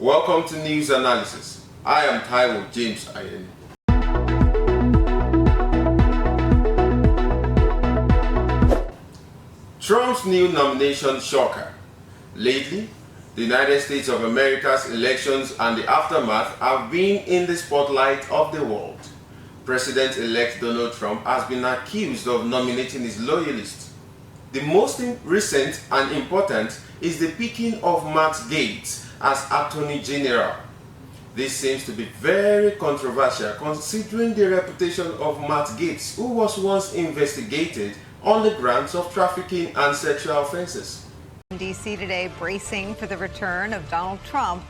Welcome to News Analysis. I am Taiwo James Ayeni. Trump's new nomination shocker. Lately, the United States of America's elections and the aftermath have been in the spotlight of the world. President-elect Donald Trump has been accused of nominating his loyalists. The most recent and important is the picking of Matt Gaetz as Attorney General. This seems to be very controversial considering the reputation of Matt Gaetz, who was once investigated on the grounds of trafficking and sexual offenses. D.C. today bracing for the return of Donald Trump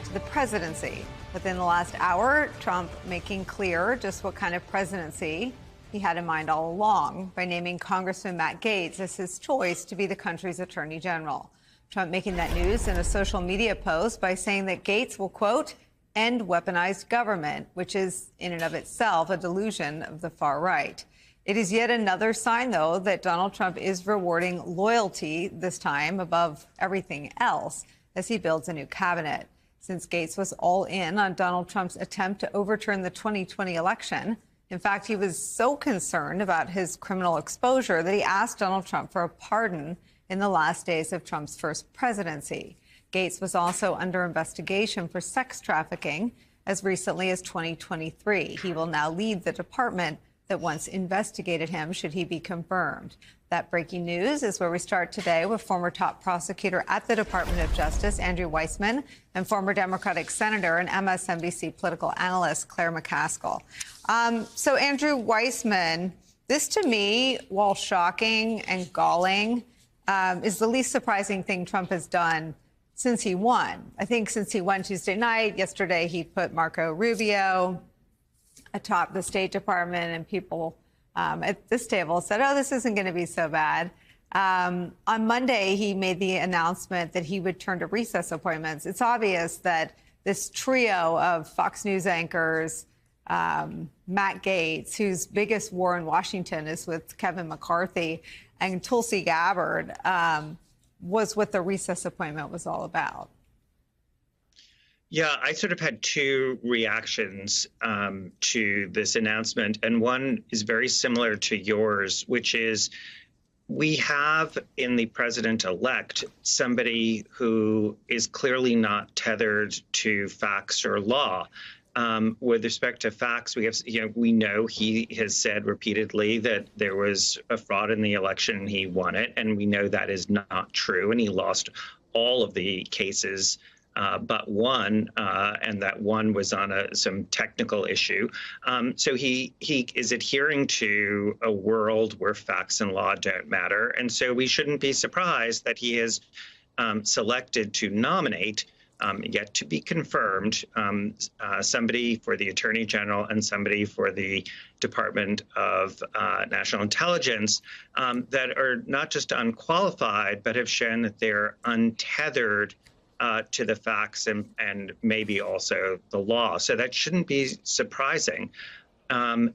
to the presidency. Within the last hour, Trump making clear just what kind of presidency he had in mind all along by naming Congressman Matt Gaetz as his choice to be the country's attorney general. Trump making that news in a social media post by saying that Gaetz will, quote, end weaponized government, which is in and of itself a delusion of the far right. It is yet another sign, though, that Donald Trump is rewarding loyalty this time above everything else as he builds a new cabinet. Since Gaetz was all in on Donald Trump's attempt to overturn the 2020 election. In fact, he was so concerned about his criminal exposure that he asked Donald Trump for a pardon in the last days of Trump's first presidency. Gaetz was also under investigation for sex trafficking as recently as 2023. He will now lead the department that once investigated him, should he be confirmed. That breaking news is where we start today with former top prosecutor at the Department of Justice, Andrew Weissmann, and former Democratic Senator and MSNBC political analyst, Claire McCaskill. So, Andrew Weissmann, this to me, while shocking and galling, is the least surprising thing Trump has done since he won. I think since he won Tuesday night, yesterday he put Marco Rubio atop the State Department, and people at this table said, oh, this isn't going to be so bad. On Monday, he made the announcement that he would turn to recess appointments. It's obvious that this trio of Fox News anchors, Matt Gaetz, whose biggest war in Washington is with Kevin McCarthy, and Tulsi Gabbard, was what the recess appointment was all about. Yeah, I sort of had two reactions to this announcement, and one is very similar to yours, which is we have in the president-elect somebody who is clearly not tethered to facts or law. With respect to facts, we know he has said repeatedly that there was a fraud in the election and he won it, and we know that is not true, and he lost all of the cases but one, and that one was on some technical issue. So he is adhering to a world where facts and law don't matter. And so we shouldn't be surprised that he has selected to nominate, yet to be confirmed, somebody for the Attorney General and somebody for the Department of National Intelligence that are not just unqualified, but have shown that they're untethered to the facts and maybe also the law. So that shouldn't be surprising. And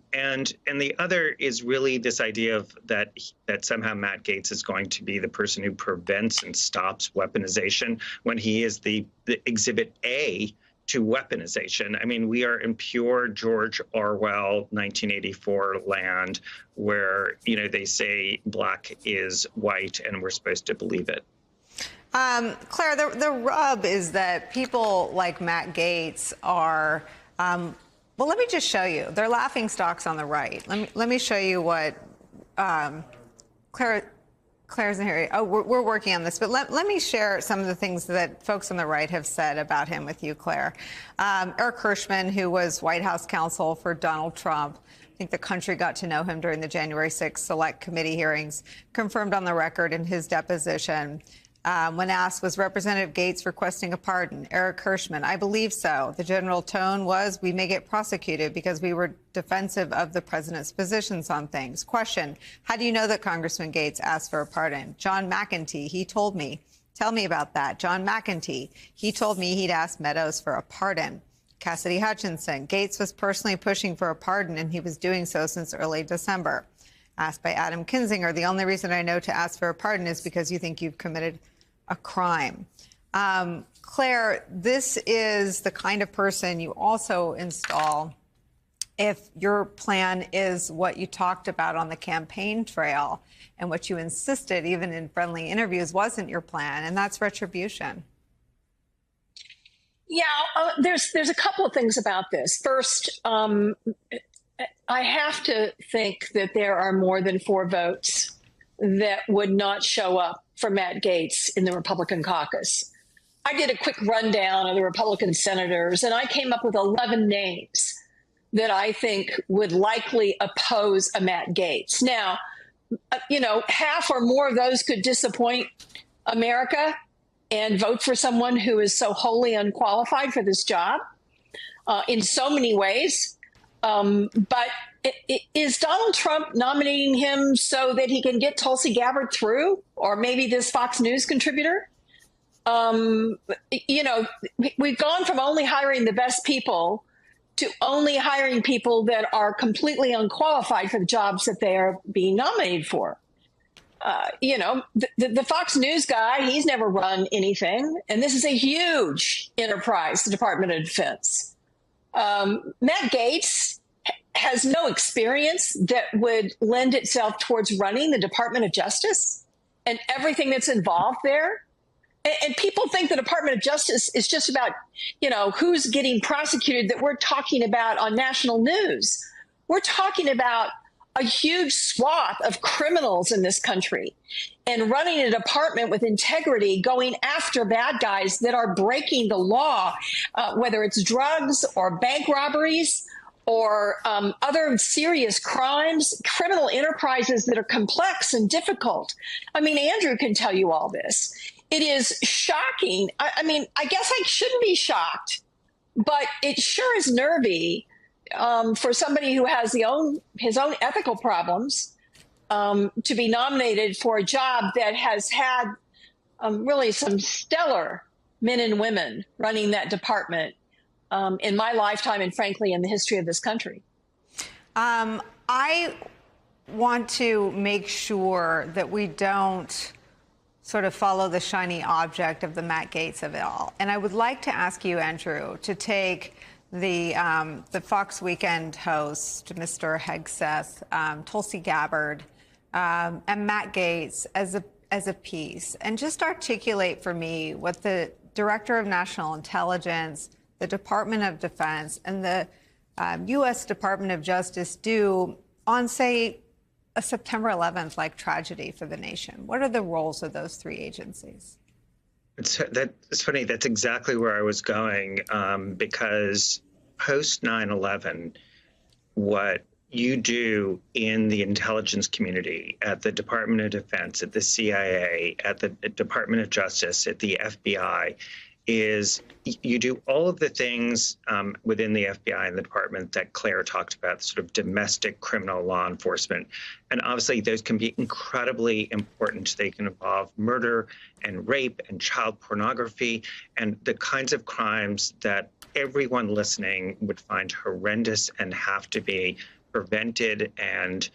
the other is really this idea of that somehow Matt Gaetz is going to be the person who prevents and stops weaponization when he is the exhibit A to weaponization. I mean, we are in pure George Orwell 1984 land where, they say black is white and we're supposed to believe it. Claire, the rub is that people like Matt Gaetz are, well, let me just show you. They're laughing stocks on the right. Let me show you what Claire's in here. Oh, we're working on this, but let me share some of the things that folks on the right have said about him with you, Claire. Eric Hirschman, who was White House counsel for Donald Trump, I think the country got to know him during the January 6th Select Committee hearings, confirmed on the record in his deposition. When asked, was Representative Gaetz requesting a pardon? Eric Hirschman, I believe so. The general tone was, we may get prosecuted because we were defensive of the president's positions on things. Question, how do you know that Congressman Gaetz asked for a pardon? John McEntee, he told me. Tell me about that. John McEntee, he told me he'd asked Meadows for a pardon. Cassidy Hutchinson, Gaetz was personally pushing for a pardon, and he was doing so since early December. Asked by Adam Kinzinger, the only reason I know to ask for a pardon is because you think you've committed a crime. Claire, this is the kind of person you also install if your plan is what you talked about on the campaign trail and what you insisted, even in friendly interviews, wasn't your plan, and that's retribution. Yeah, there's a couple of things about this. First, I have to think that there are more than 4 votes that would not show up for Matt Gaetz in the Republican caucus. I did a quick rundown of the Republican senators, and I came up with 11 names that I think would likely oppose a Matt Gaetz. Now, half or more of those could disappoint America and vote for someone who is so wholly unqualified for this job in so many ways. But is Donald Trump nominating him so that he can get Tulsi Gabbard through, or maybe this Fox News contributor? We've gone from only hiring the best people to only hiring people that are completely unqualified for the jobs that they are being nominated for. The Fox News guy, he's never run anything. And this is a huge enterprise, the Department of Defense. Matt Gaetz has no experience that would lend itself towards running the Department of Justice and everything that's involved there. And people think the Department of Justice is just about, who's getting prosecuted, that we're talking about on national news. We're talking about a huge swath of criminals in this country and running a department with integrity, going after bad guys that are breaking the law, whether it's drugs or bank robberies or other serious crimes, criminal enterprises that are complex and difficult. I mean, Andrew can tell you all this. It is shocking. I guess I shouldn't be shocked, but it sure is nervy for somebody who has his own ethical problems to be nominated for a job that has had really some stellar men and women running that department in my lifetime and, frankly, in the history of this country. I want to make sure that we don't sort of follow the shiny object of the Matt Gaetz of it all. And I would like to ask you, Andrew, to take the Fox Weekend host, Mr. Hegseth, Tulsi Gabbard, and Matt Gaetz as a piece, and just articulate for me what the Director of National Intelligence, the Department of Defense, and the U.S. Department of Justice do on, say, a September 11th-like tragedy for the nation. What are the roles of those 3 agencies? It's funny. That's exactly where I was going, because post 9/11, what you do in the intelligence community, at the Department of Defense, at the CIA, at the Department of Justice, at the FBI, is you do all of the things within the FBI and the department that Claire talked about, sort of domestic criminal law enforcement. And obviously those can be incredibly important. They can involve murder and rape and child pornography and the kinds of crimes that everyone listening would find horrendous and have to be prevented and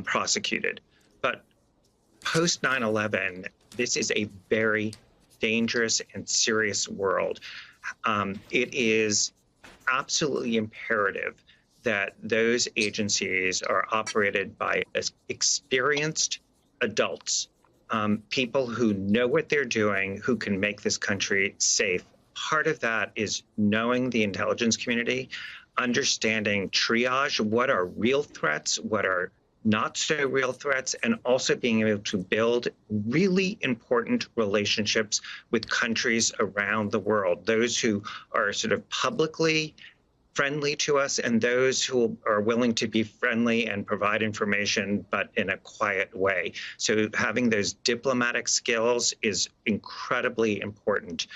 prosecuted. But post 9/11, this is a very dangerous and serious world. It is absolutely imperative that those agencies are operated by experienced adults, people who know what they're doing, who can make this country safe. Part of that is knowing the intelligence community, understanding triage, what are real threats, what are not so real threats, and also being able to build really important relationships with countries around the world, those who are sort of publicly friendly to us and those who are willing to be friendly and provide information, but in a quiet way. So having those diplomatic skills is incredibly important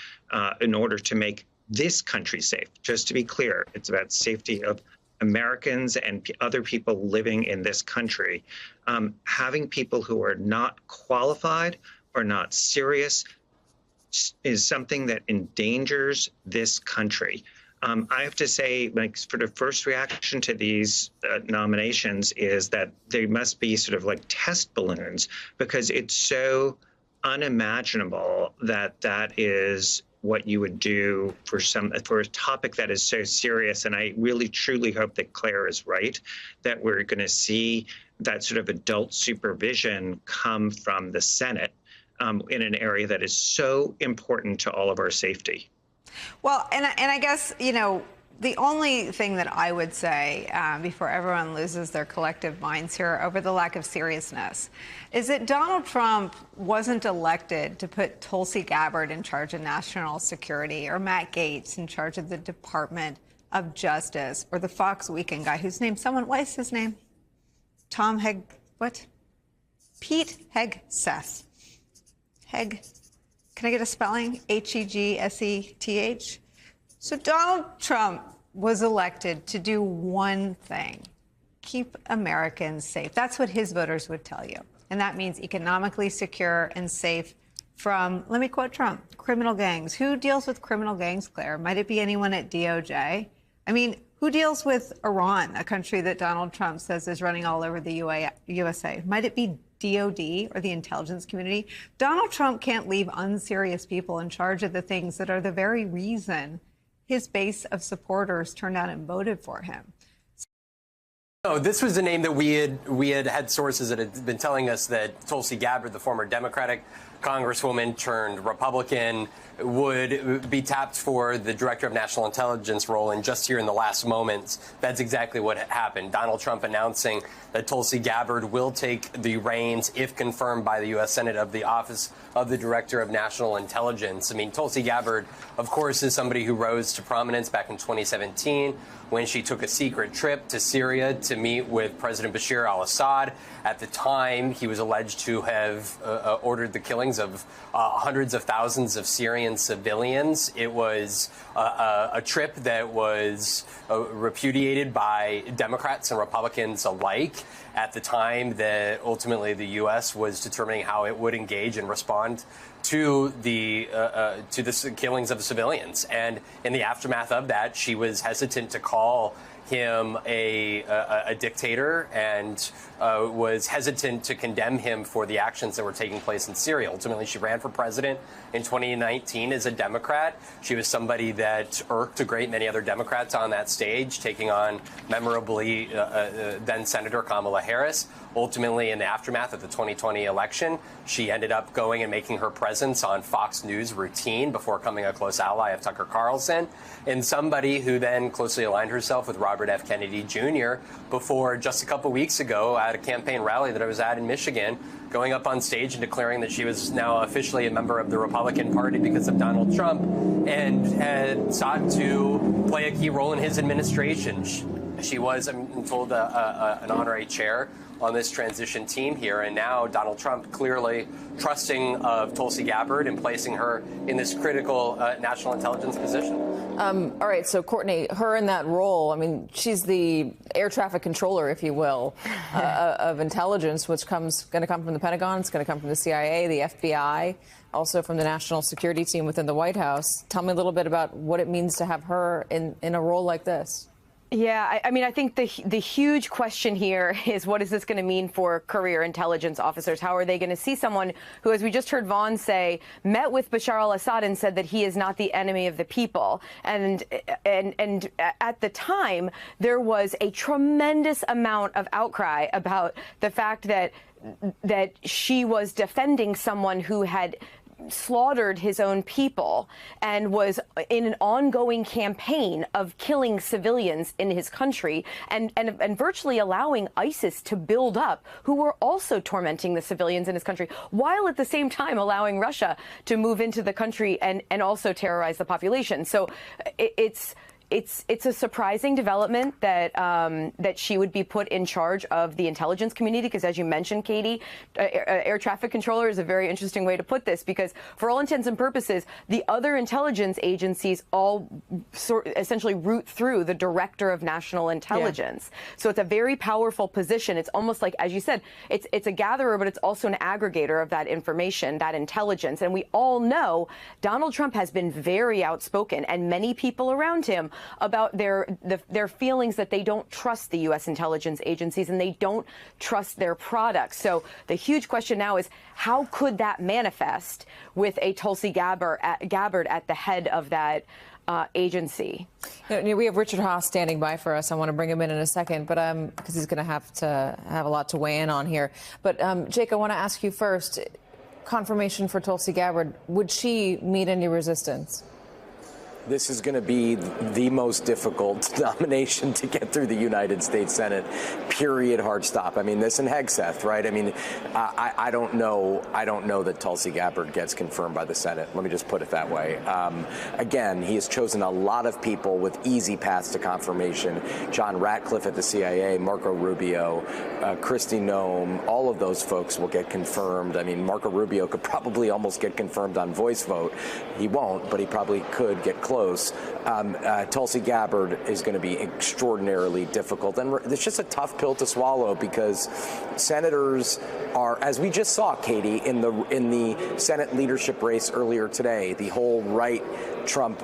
in order to make this country safe. Just to be clear, it's about safety of Americans and other people living in this country. Having people who are not qualified or not serious is something that endangers this country. I have to say, like, sort of first reaction to these nominations is that they must be sort of like test balloons, because it's so unimaginable that that is what you would do for a topic that is so serious. And I really truly hope that Claire is right, that we're going to see that sort of adult supervision come from the Senate in an area that is so important to all of our safety. Well, and I guess, you know, the only thing that I would say before everyone loses their collective minds here over the lack of seriousness is that Donald Trump wasn't elected to put Tulsi Gabbard in charge of national security or Matt Gaetz in charge of the Department of Justice or the Fox Weekend guy whose name what is his name? Pete Hegseth. Can I get a spelling? Hegseth? So Donald Trump was elected to do one thing, keep Americans safe. That's what his voters would tell you. And that means economically secure and safe from, let me quote Trump, criminal gangs. Who deals with criminal gangs, Claire? Might it be anyone at DOJ? I mean, who deals with Iran, a country that Donald Trump says is running all over the USA? Might it be DOD or the intelligence community? Donald Trump can't leave unserious people in charge of the things that are the very reason his base of supporters turned out and voted for him. No, this was a name that we had sources that had been telling us that Tulsi Gabbard, the former Democratic Congresswoman turned Republican, would be tapped for the Director of National Intelligence role. And just here in the last moments, that's exactly what happened. Donald Trump announcing that Tulsi Gabbard will take the reins, if confirmed by the U.S. Senate, of the Office of the Director of National Intelligence. I mean, Tulsi Gabbard, of course, is somebody who rose to prominence back in 2017 when she took a secret trip to Syria to meet with President Bashar al-Assad. At the time, he was alleged to have ordered the killings of hundreds of thousands of Syrian civilians. It was a trip that was repudiated by Democrats and Republicans alike at the time that ultimately the U.S. was determining how it would engage and respond to the killings of civilians. And in the aftermath of that, she was hesitant to call him a dictator and was hesitant to condemn him for the actions that were taking place in Syria. Ultimately, she ran for president in 2019 as a Democrat. She was somebody that irked a great many other Democrats on that stage, taking on memorably then Senator Kamala Harris. Ultimately, in the aftermath of the 2020 election, she ended up going and making her presence on Fox News routine before becoming a close ally of Tucker Carlson, and somebody who then closely aligned herself with Robert F. Kennedy Jr. before just a couple weeks ago at a campaign rally that I was at in Michigan, going up on stage and declaring that she was now officially a member of the Republican Party because of Donald Trump and had sought to play a key role in his administration. She was, I'm told, an honorary chair on this transition team here, and now Donald Trump clearly trusting of Tulsi Gabbard and placing her in this critical national intelligence position. All right, so Courtney, her in that role, I mean, she's the air traffic controller, if you will, of intelligence, which going to come from the Pentagon, it's going to come from the CIA, the FBI, also from the national security team within the White House. Tell me a little bit about what it means to have her in a role like this. Yeah, I mean, I think the huge question here is, what is this going to mean for career intelligence officers? How are they going to see someone who, as we just heard Vaughn say, met with Bashar al-Assad and said that he is not the enemy of the people? And at the time, there was a tremendous amount of outcry about the fact that she was defending someone who had slaughtered his own people and was in an ongoing campaign of killing civilians in his country and virtually allowing ISIS to build up, who were also tormenting the civilians in his country, while at the same time allowing Russia to move into the country and also terrorize the population. So it's a surprising development that she would be put in charge of the intelligence community, because, as you mentioned, Katie, air traffic controller is a very interesting way to put this, because for all intents and purposes, the other intelligence agencies all essentially root through the director of national intelligence. Yeah. So it's a very powerful position. It's almost like, as you said, it's a gatherer, but it's also an aggregator of that information, that intelligence. And we all know Donald Trump has been very outspoken, and many people around him about their feelings that they don't trust the U.S. intelligence agencies and they don't trust their products. So the huge question now is, how could that manifest with a Tulsi Gabbard at the head of that agency? We have Richard Haas standing by for us. I want to bring him in a second, but because he's going to have a lot to weigh in on here. But Jake, I want to ask you first, confirmation for Tulsi Gabbard, would she meet any resistance? This is going to be the most difficult nomination to get through the United States Senate, period, hard stop. I mean, this and Hegseth, right? I mean, I don't know that Tulsi Gabbard gets confirmed by the Senate. Let me just put it that way. Again, he has chosen a lot of people with easy paths to confirmation. John Ratcliffe at the CIA, Marco Rubio, Kristi Noem, all of those folks will get confirmed. I mean, Marco Rubio could probably almost get confirmed on voice vote. He won't, but he probably could get close. Tulsi Gabbard is going to be extraordinarily difficult. And it's just a tough pill to swallow because senators are, as we just saw, Katie, in the Senate leadership race earlier today, the whole right Trump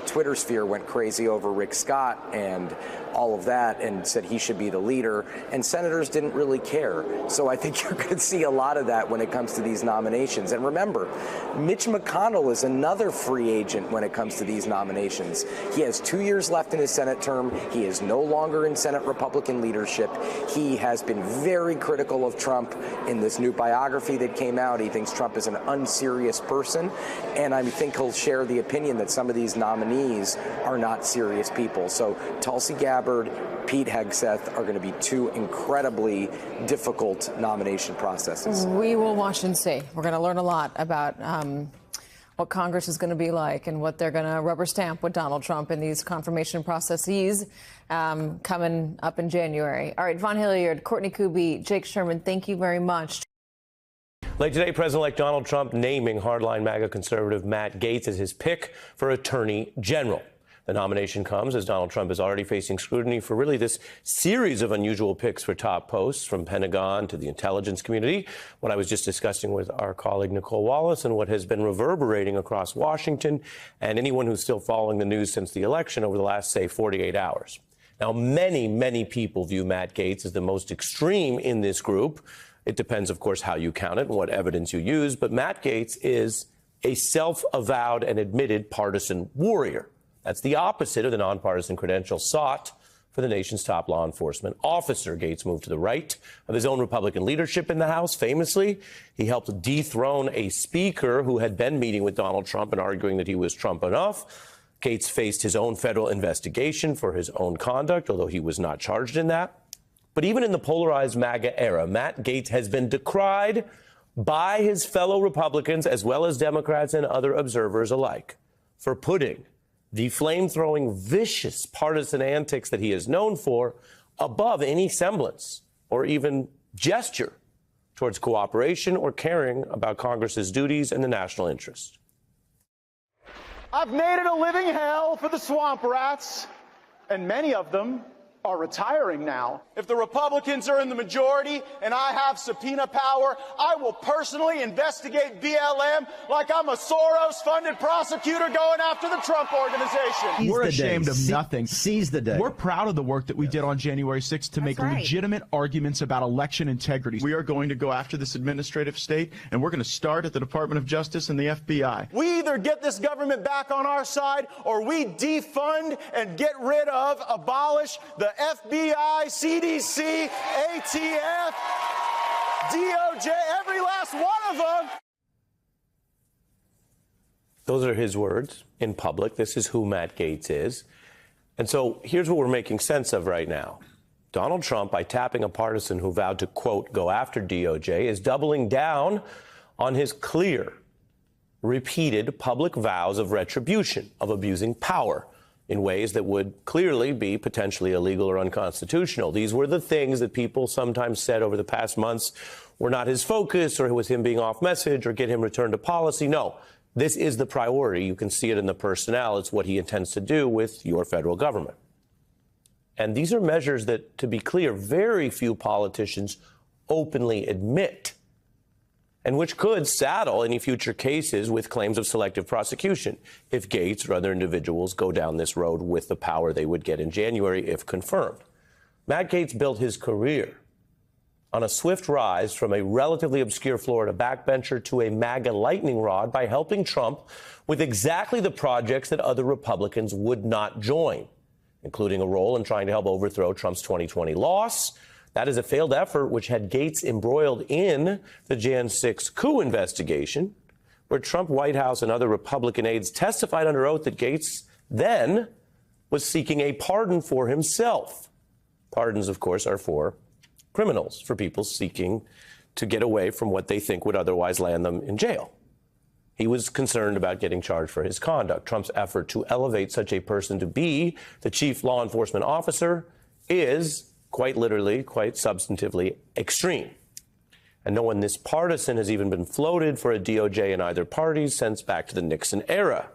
Twitter sphere went crazy over Rick Scott and all of that and said he should be the leader, and senators didn't really care. So I think you're going to see a lot of that when it comes to these nominations. And remember, Mitch McConnell is another free agent when it comes to these nominations. He has 2 years left in his Senate term. He is no longer in Senate Republican leadership. He has been very critical of Trump in this new biography that came out. He thinks Trump is an unserious person, and I think he'll share the opinion that some of these nominees are not serious people. So Tulsi Gabbard, Pete Hegseth are going to be two incredibly difficult nomination processes. We will watch and see. We're going to learn a lot about what Congress is going to be like and what they're going to rubber stamp with Donald Trump in these confirmation processes coming up in January. All right, Von Hilliard, Courtney Kuby, Jake Sherman, thank you very much. Late today, President-elect Donald Trump naming hardline MAGA conservative Matt Gaetz as his pick for Attorney General. The nomination comes as Donald Trump is already facing scrutiny for really this series of unusual picks for top posts, from Pentagon to the intelligence community, what I was just discussing with our colleague Nicole Wallace, and what has been reverberating across Washington and anyone who's still following the news since the election over the last, say, 48 hours. Now, many people view Matt Gaetz as the most extreme in this group. It depends, of course, how you count it and what evidence you use, but Matt Gaetz is a self-avowed and admitted partisan warrior. That's the opposite of the nonpartisan credentials sought for the nation's top law enforcement officer. Gaetz moved to the right of his own Republican leadership in the House. Famously, he helped dethrone a speaker who had been meeting with Donald Trump and arguing that he was Trump enough. Gaetz faced his own federal investigation for his own conduct, although he was not charged in that. But even in the polarized MAGA era, Matt Gaetz has been decried by his fellow Republicans as well as Democrats and other observers alike for putting the flame-throwing, vicious partisan antics that he is known for above any semblance or even gesture towards cooperation or caring about Congress's duties and the national interest. I've made it a living hell for the swamp rats, and many of them are retiring now. If the Republicans are in the majority and I have subpoena power, I will personally investigate BLM like I'm a Soros-funded prosecutor going after the Trump organization. We're ashamed of nothing. Seize the day. We're proud of the work that we did on January 6th to make legitimate arguments about election integrity. We are going to go after this administrative state, and we're going to start at the Department of Justice and the FBI. We either get this government back on our side or we defund and get rid of, abolish the FBI, CDC, ATF, DOJ, every last one of them. Those are his words in public. This is who Matt Gaetz is. And so here's what we're making sense of right now. Donald Trump, by tapping a partisan who vowed to, quote, go after DOJ, is doubling down on his clear, repeated public vows of retribution, of abusing power in ways that would clearly be potentially illegal or unconstitutional. These were the things that people sometimes said over the past months were not his focus, or it was him being off message, or get him returned to policy. No, this is the priority. You can see it in the personnel. It's what he intends to do with your federal government. And these are measures that, to be clear, very few politicians openly admit. and which could saddle any future cases with claims of selective prosecution if Gates or other individuals go down this road with the power they would get in January if confirmed. Matt Gaetz built his career on a swift rise from a relatively obscure Florida backbencher to a MAGA lightning rod by helping Trump with exactly the projects that other Republicans would not join, including a role in trying to help overthrow Trump's 2020 loss. That is a failed effort which had Gaetz embroiled in the Jan 6 coup investigation, where Trump White House and other Republican aides testified under oath that Gaetz then was seeking a pardon for himself. Pardons, of course, are for criminals, for people seeking to get away from what they think would otherwise land them in jail. He was concerned about getting charged for his conduct. Trump's effort to elevate such a person to be the chief law enforcement officer is quite literally, quite substantively extreme. And no one this partisan has even been floated for a DOJ in either party since back to the Nixon era.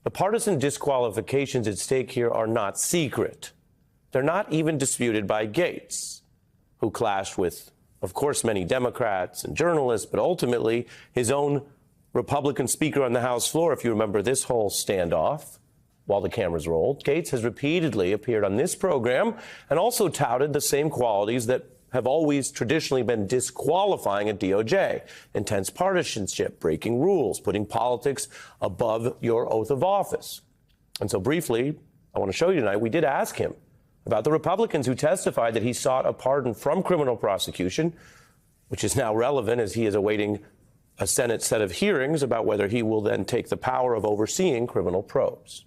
The partisan disqualifications at stake here are not secret. They're not even disputed by Gaetz, who clashed with, of course, many Democrats and journalists, but ultimately his own Republican speaker on the House floor, if you remember this whole standoff while the cameras rolled. Gaetz has repeatedly appeared on this program and also touted the same qualities that have always traditionally been disqualifying at DOJ: intense partisanship, breaking rules, putting politics above your oath of office. And so briefly, I want to show you tonight, we did ask him about the Republicans who testified that he sought a pardon from criminal prosecution, which is now relevant as he is awaiting a Senate set of hearings about whether he will then take the power of overseeing criminal probes.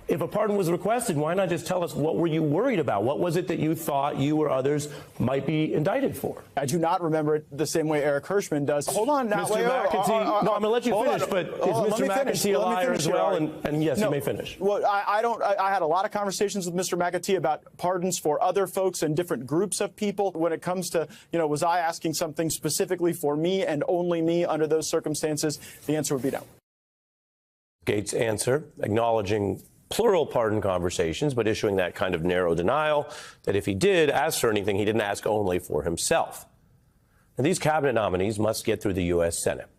If a pardon was requested, why not just tell us what were you worried about? What was it that you thought you or others might be indicted for? I do not remember it the same way Eric Hirschman does. Hold on now. Mr. McAtee, no, I'm going to let you finish, but is Mr. McAtee a liar as well? And yes, you may finish. Well, I had a lot of conversations with Mr. McAtee about pardons for other folks and different groups of people. When it comes to, was I asking something specifically for me and only me under those circumstances? The answer would be no. Gaetz' answer, acknowledging plural pardon conversations, but issuing that kind of narrow denial that if he did ask for anything, he didn't ask only for himself. And these cabinet nominees must get through the U.S. Senate.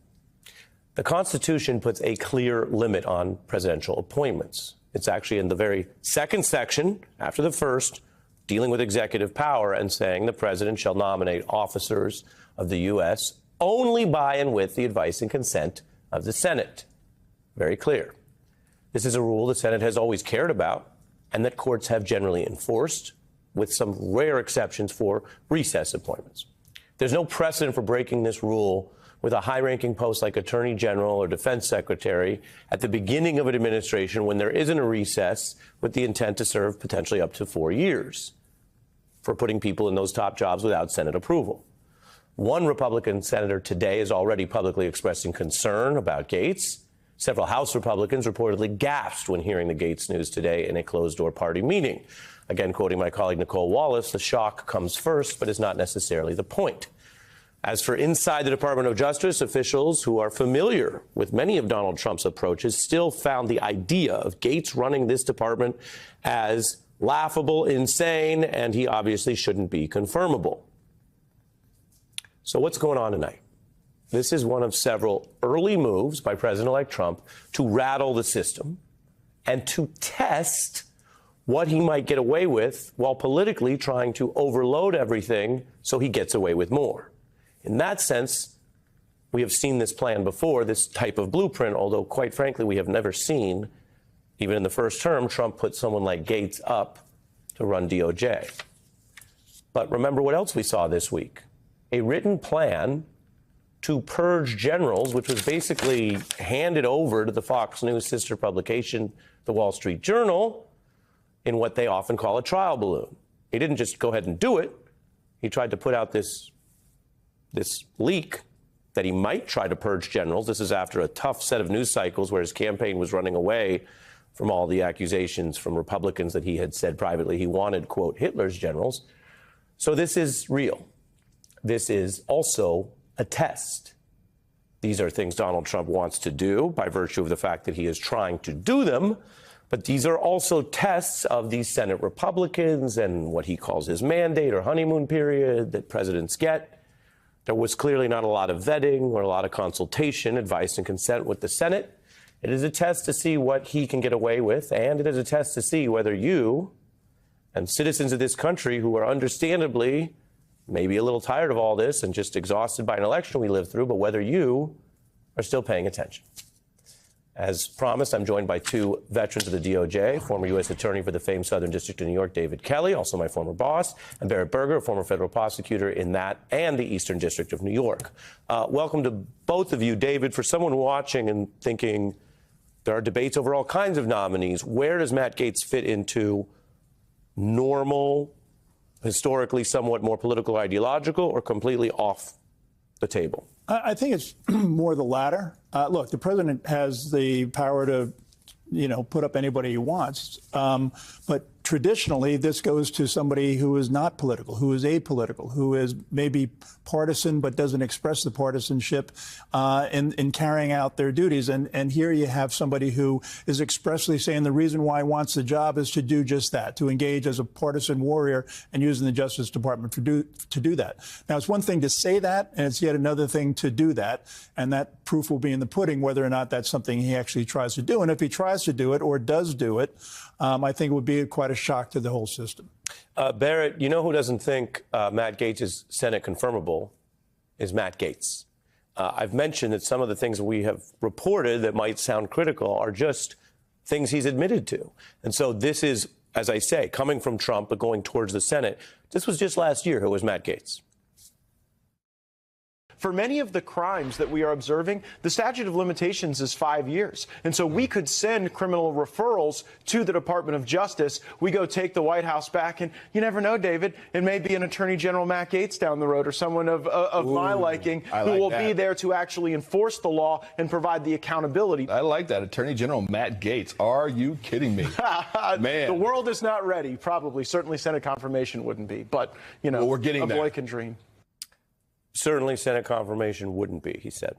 The Constitution puts a clear limit on presidential appointments. It's actually in the very second section, after the first, dealing with executive power and saying the president shall nominate officers of the U.S. only by and with the advice and consent of the Senate. Very clear. This is a rule the Senate has always cared about and that courts have generally enforced, with some rare exceptions for recess appointments. There's no precedent for breaking this rule with a high-ranking post like Attorney General or Defense Secretary at the beginning of an administration when there isn't a recess with the intent to serve potentially up to 4 years, for putting people in those top jobs without Senate approval. One Republican senator today is already publicly expressing concern about Gaetz. Several House Republicans reportedly gasped when hearing the Gaetz news today in a closed-door party meeting. Again, quoting my colleague Nicole Wallace, the shock comes first, but is not necessarily the point. As for inside the Department of Justice, officials who are familiar with many of Donald Trump's approaches still found the idea of Gaetz running this department as laughable, insane, and he obviously shouldn't be confirmable. So what's going on tonight? This is one of several early moves by President-elect Trump to rattle the system and to test what he might get away with while politically trying to overload everything so he gets away with more. In that sense, we have seen this plan before, this type of blueprint, although quite frankly, we have never seen, even in the first term, Trump put someone like Gaetz up to run DOJ. But remember what else we saw this week? A written plan to purge generals, which was basically handed over to the Fox News sister publication, The Wall Street Journal, in what they often call a trial balloon. He didn't just go ahead and do it. He tried to put out this leak that he might try to purge generals. This is after a tough set of news cycles where his campaign was running away from all the accusations from Republicans that he had said privately he wanted, quote, Hitler's generals. So this is real. This is also a test. These are things Donald Trump wants to do by virtue of the fact that he is trying to do them. But these are also tests of these Senate Republicans and what he calls his mandate or honeymoon period that presidents get. There was clearly not a lot of vetting or a lot of consultation, advice, and consent with the Senate. It is a test to see what he can get away with, and it is a test to see whether you and citizens of this country who are understandably maybe a little tired of all this and just exhausted by an election we lived through, but whether you are still paying attention. As promised, I'm joined by two veterans of the DOJ, former U.S. Attorney for the famed Southern District of New York, David Kelly, also my former boss, and Barrett Berger, former federal prosecutor in that and the Eastern District of New York. Welcome to both of you. David, for someone watching and thinking there are debates over all kinds of nominees, where does Matt Gaetz fit into normal, historically somewhat more political, ideological, or completely off the table? I think it's more the latter. Look, the president has the power to, put up anybody he wants. But traditionally, this goes to somebody who is not political, who is apolitical, who is maybe partisan but doesn't express the partisanship in carrying out their duties. And here you have somebody who is expressly saying the reason why he wants the job is to do just that, to engage as a partisan warrior and using the Justice Department to do that. Now, it's one thing to say that, and it's yet another thing to do that. And that proof will be in the pudding whether or not that's something he actually tries to do. And if he tries to do it or does do it, I think it would be quite a shock to the whole system. Barrett, you know who doesn't think Matt Gaetz is Senate confirmable is Matt Gaetz. I've mentioned that some of the things we have reported that might sound critical are just things he's admitted to. And so this is, as I say, coming from Trump but going towards the Senate. This was just last year. Who was Matt Gaetz? For many of the crimes that we are observing, the statute of limitations is 5 years. And so we could send criminal referrals to the Department of Justice. We go take the White House back, and you never know, David, it may be an Attorney General Matt Gaetz down the road or someone of my liking who will be there to actually enforce the law and provide the accountability. I like that. Attorney General Matt Gaetz. Are you kidding me? Man. The world is not ready, probably. Certainly Senate confirmation wouldn't be. But, well, we're getting a there. boy can dream. Certainly Senate confirmation wouldn't be, he said.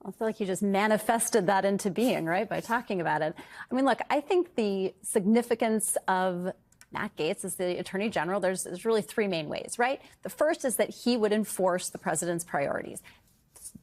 I feel like you just manifested that into being, right, by talking about it. I mean, look, I think the significance of Matt Gaetz as the Attorney General, there's really three main ways, right? The first is that he would enforce the president's priorities.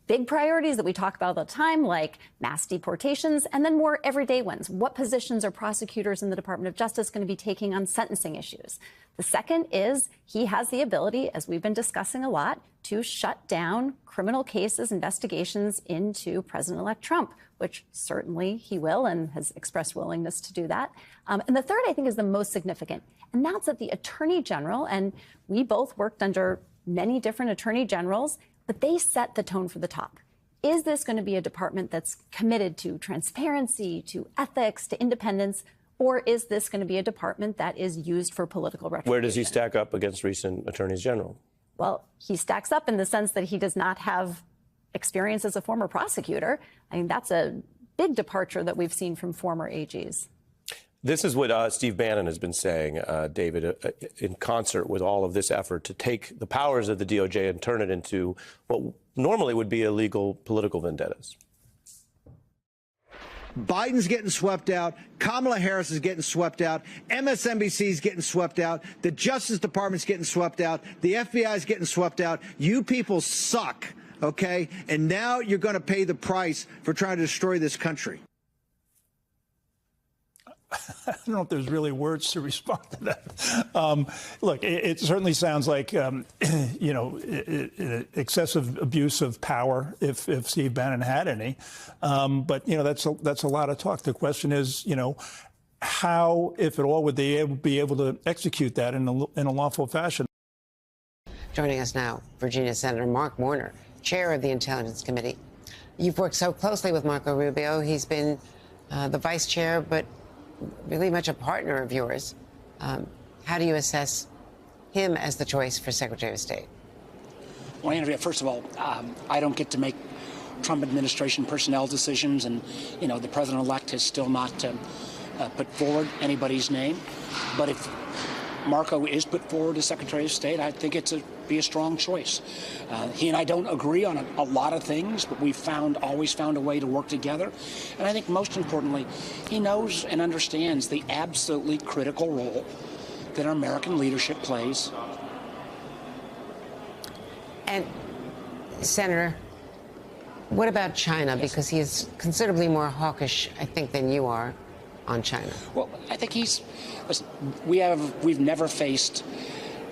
Big priorities that we talk about all the time, like mass deportations, and then more everyday ones. What positions are prosecutors in the Department of Justice going to be taking on sentencing issues? The second is he has the ability, as we've been discussing a lot, to shut down criminal cases, investigations into President-elect Trump, which certainly he will and has expressed willingness to do that. And the third, I think, is the most significant, and that's that the Attorney General, and we both worked under many different Attorney Generals, but they set the tone for the top. Is this going to be a department that's committed to transparency, to ethics, to independence, or is this going to be a department that is used for political retribution? Where does he stack up against recent attorneys general? Well, he stacks up in the sense that he does not have experience as a former prosecutor. I mean, that's a big departure that we've seen from former AGs. This is what Steve Bannon has been saying, David, in concert with all of this effort to take the powers of the DOJ and turn it into what normally would be illegal political vendettas. Biden's getting swept out. Kamala Harris is getting swept out. MSNBC is getting swept out. The Justice Department's getting swept out. The FBI is getting swept out. You people suck, okay? And now you're going to pay the price for trying to destroy this country. I don't know if there's really words to respond to that. Look, it certainly sounds like, excessive abuse of power if Steve Bannon had any. But, that's a lot of talk. The question is, how, if at all, would they be able to execute that in a lawful fashion? Joining us now, Virginia Senator Mark Warner, chair of the Intelligence Committee. You've worked so closely with Marco Rubio. He's been the vice chair, but really much a partner of yours. How do you assess him as the choice for Secretary of State? Well, Andrea, first of all, I don't get to make Trump administration personnel decisions, and, the president-elect has still not put forward anybody's name. But if Marco is put forward as Secretary of State, I think it's be a strong choice. He and I don't agree on a lot of things, but we've always found a way to work together. And I think most importantly, he knows and understands the absolutely critical role that our American leadership plays. And Senator, what about China? Because he is considerably more hawkish, I think, than you are on China. Well, I think listen, we've never faced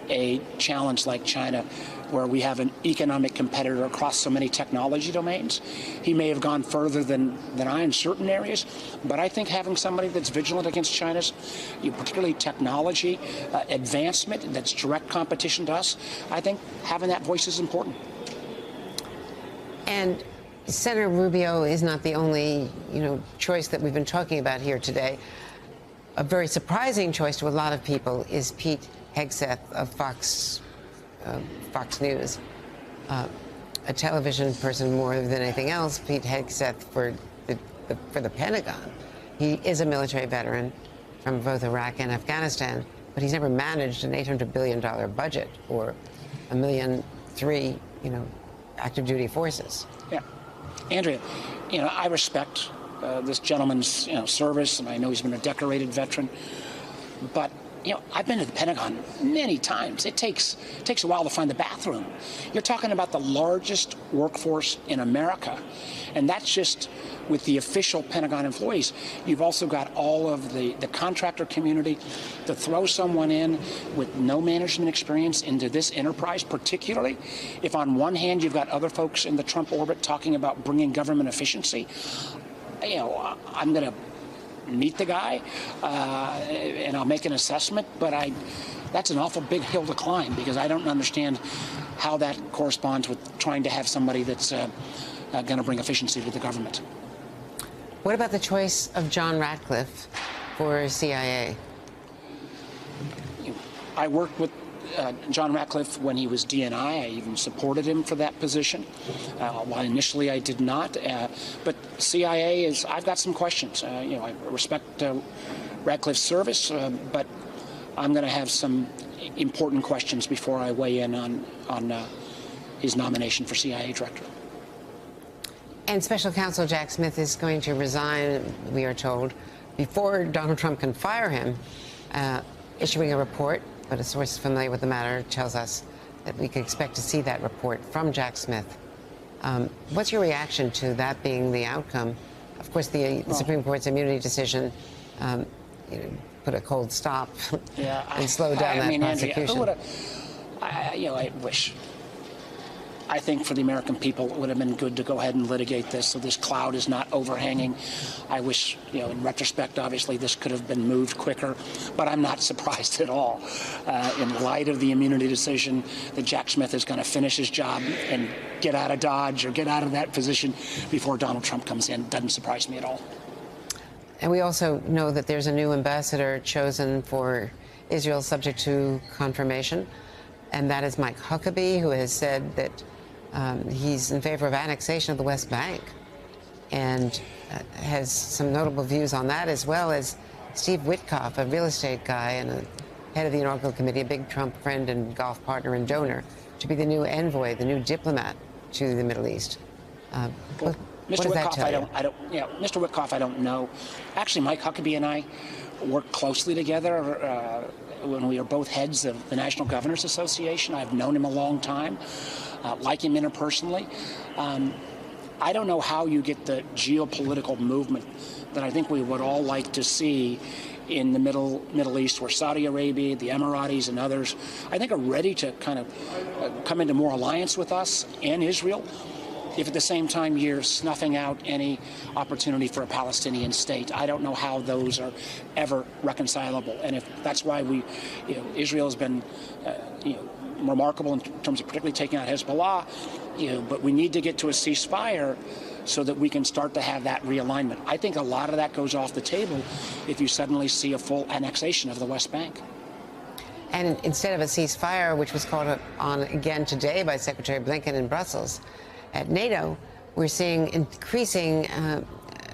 a challenge like China where we have an economic competitor across so many technology domains. He may have gone further than I in certain areas, but I think having somebody that's vigilant against China's, particularly technology advancement, that's direct competition to us, I think having that voice is important. And Senator Rubio is not the only, choice that we've been talking about here today. A very surprising choice to a lot of people is Pete Hegseth of Fox News, a television person more than anything else. Pete Hegseth for the Pentagon. He is a military veteran from both Iraq and Afghanistan, but he's never managed an $800 billion budget or $1.3 million, active duty forces. Yeah, Andrea, I respect this gentleman's service, and I know he's been a decorated veteran, but I've been to the Pentagon many times. It takes a while to find the bathroom. You're talking about the largest workforce in America, and that's just with the official Pentagon employees. You've also got all of the contractor community. To throw someone in with no management experience into this enterprise, particularly if on one hand you've got other folks in the Trump orbit talking about bringing government efficiency, I'm going to meet the guy and I'll make an assessment, but that's an awful big hill to climb, because I don't understand how that corresponds with trying to have somebody that's going to bring efficiency to the government. What about the choice of John Ratcliffe for CIA? I worked with John Ratcliffe when he was DNI. I even supported him for that position. While initially I did not, but CIA I've got some questions. I respect Ratcliffe's service, but I'm going to have some important questions before I weigh in on his nomination for CIA director. And Special Counsel Jack Smith is going to resign, we are told, before Donald Trump can fire him, issuing a report. But a source familiar with the matter tells us that we could expect to see that report from Jack Smith. What's your reaction to that being the outcome? Of course, the Supreme Court's immunity decision put a cold stop and slowed down that prosecution. Andrea, I wish. I think for the American people, it would have been good to go ahead and litigate this so this cloud is not overhanging. I wish, in retrospect, obviously, this could have been moved quicker, but I'm not surprised at all. In light of the immunity decision, that Jack Smith is going to finish his job and get out of Dodge or get out of that position before Donald Trump comes in. Doesn't surprise me at all. And we also know that there's a new ambassador chosen for Israel subject to confirmation, and that is Mike Huckabee, who has said that he's in favor of annexation of the West Bank and has some notable views on that, as well as Steve Witkoff, a real estate guy and a head of the inaugural committee, a big Trump friend and golf partner and donor, to be the new envoy, the new diplomat to the Middle East. Mr. Witkoff, Mr. Witkoff, I don't know. Actually, Mike Huckabee and I worked closely together when we were both heads of the National Governors Association. I've known him a long time, like him interpersonally. I don't know how you get the geopolitical movement that I think we would all like to see in the Middle East, where Saudi Arabia, the Emiratis, and others, I think, are ready to kind of come into more alliance with us and Israel, if at the same time you're snuffing out any opportunity for a Palestinian state. I don't know how those are ever reconcilable. And if that's why Israel has been, remarkable in terms of particularly taking out Hezbollah, but we need to get to a ceasefire so that we can start to have that realignment. I think a lot of that goes off the table if you suddenly see a full annexation of the West Bank. And instead of a ceasefire, which was called on again today by Secretary Blinken in Brussels, at NATO, we're seeing increasing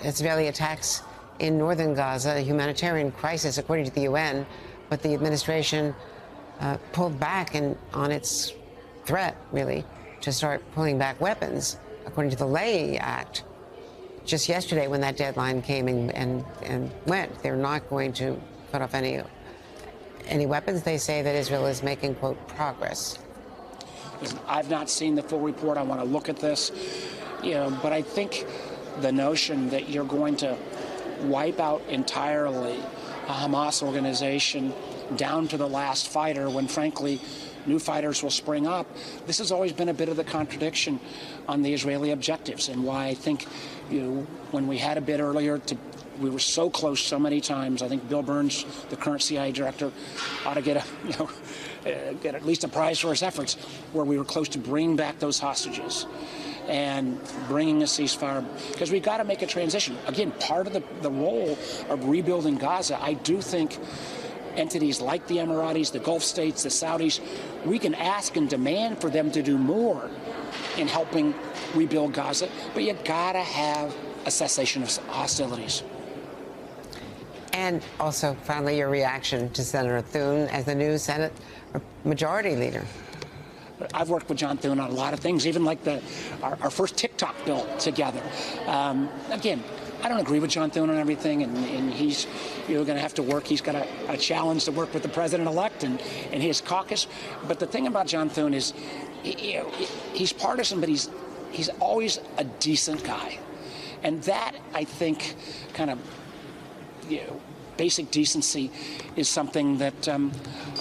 Israeli attacks in northern Gaza, a humanitarian crisis, according to the UN, but the administration pulled back on its threat, really, to start pulling back weapons, according to the Leahy Act. Just yesterday, when that deadline came and went, they're not going to cut off any weapons. They say that Israel is making, quote, progress. Listen, I've not seen the full report. I want to look at this, but I think the notion that you're going to wipe out entirely a Hamas organization down to the last fighter when, frankly, new fighters will spring up. This has always been a bit of the contradiction on the Israeli objectives, and why I think, when we had a bit earlier, we were so close so many times. I think Bill Burns, the current CIA director, ought to get get at least a prize for his efforts, where we were close to bringing back those hostages and bringing a ceasefire, because we've got to make a transition. Again, part of the role of rebuilding Gaza, I do think entities like the Emiratis, the Gulf states, the Saudis, we can ask and demand for them to do more in helping rebuild Gaza, but you gotta have a cessation of hostilities. And also, finally, your reaction to Senator Thune as the new Senate Majority Leader. I've worked with John Thune on a lot of things, even like our first TikTok bill together. Again, I don't agree with John Thune on everything, and he's going to have to work. He's got a challenge to work with the president-elect and his caucus. But the thing about John Thune is, he's partisan, but he's always a decent guy, and that, I think, kind of basic decency is something that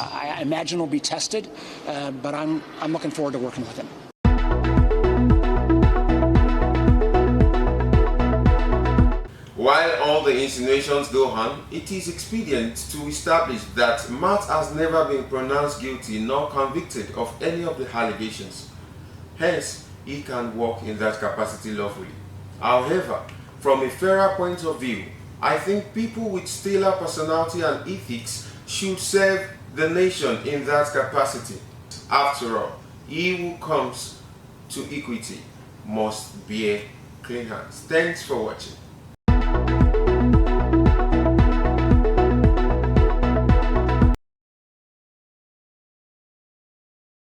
I imagine will be tested. But I'm looking forward to working with him. While all the insinuations go on, it is expedient to establish that Matt has never been pronounced guilty nor convicted of any of the allegations. Hence, he can work in that capacity lawfully. However, from a fairer point of view, I think people with stellar personality and ethics should serve the nation in that capacity. After all, he who comes to equity must bear clean hands. Thanks for watching.